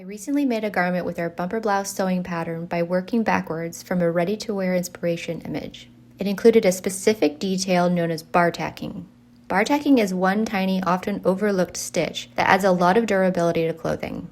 recently made a garment with our bumper blouse sewing pattern by working backwards from a ready-to-wear inspiration image. It included a specific detail known as bartacking. Bartacking is one tiny, often overlooked stitch that adds a lot of durability to clothing.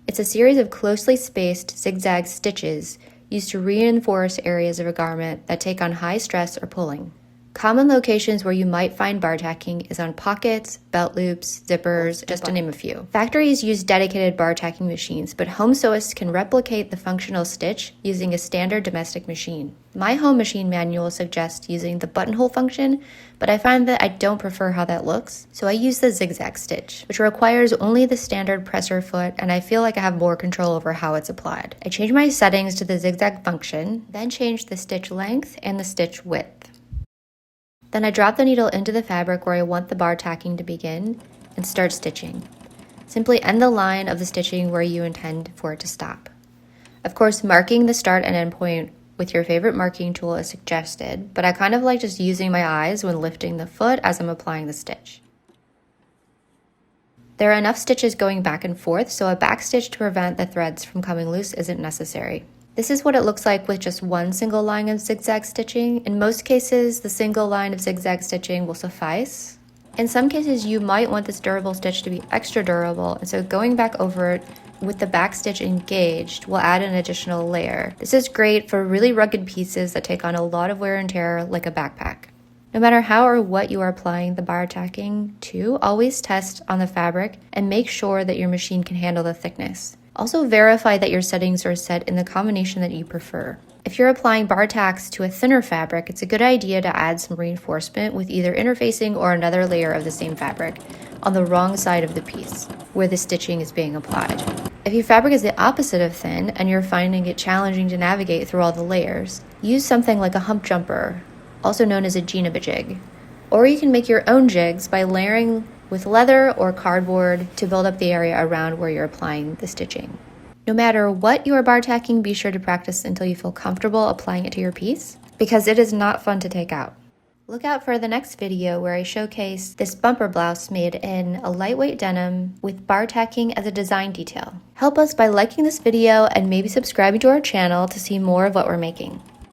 It's a series of closely spaced zigzag stitches used to reinforce areas of a garment that take on high stress or pulling. Common locations where you might find bartacking is on pockets, belt loops, zippers, just to name a few. Factories use dedicated bartacking machines, but home sewists can replicate the functional stitch using a standard domestic machine. My home machine manual suggests using the buttonhole function, but I find that I don't prefer how that looks, so I use the zigzag stitch, which requires only the standard presser foot, and I feel like I have more control over how it's applied. I change my settings to the zigzag function, then change the stitch length and the stitch width. Then I drop the needle into the fabric where I want the bartacking to begin and start stitching. Simply end the line of the stitching where you intend for it to stop. Of course, marking the start and end point with your favorite marking tool is suggested, but I kind of like just using my eyes when lifting the foot as I'm applying the stitch. There are enough stitches going back and forth, so a back stitch to prevent the threads from coming loose isn't necessary. This is what it looks like with just one single line of zigzag stitching. In most cases, the single line of zigzag stitching will suffice. In some cases, you might want this durable stitch to be extra durable, and so going back over it with the back stitch engaged will add an additional layer. This is great for really rugged pieces that take on a lot of wear and tear, like a backpack. No matter how or what you are applying the bartacking to, always test on the fabric and make sure that your machine can handle the thickness. Also verify that your settings are set in the combination that you prefer. If you're applying Bartacks to a thinner fabric, it's a good idea to add some reinforcement with either interfacing or another layer of the same fabric on the wrong side of the piece, where the stitching is being applied. If your fabric is the opposite of thin and you're finding it challenging to navigate through all the layers, use something like a hump jumper, also known as a jig. Or you can make your own jigs by layering with leather or cardboard to build up the area around where you're applying the stitching. No matter what you are bartacking, be sure to practice until you feel comfortable applying it to your piece, because it is not fun to take out. Look out for the next video where I showcase this bumper blouse made in a lightweight denim with bartacking as a design detail. Help us by liking this video and maybe subscribing to our channel to see more of what we're making.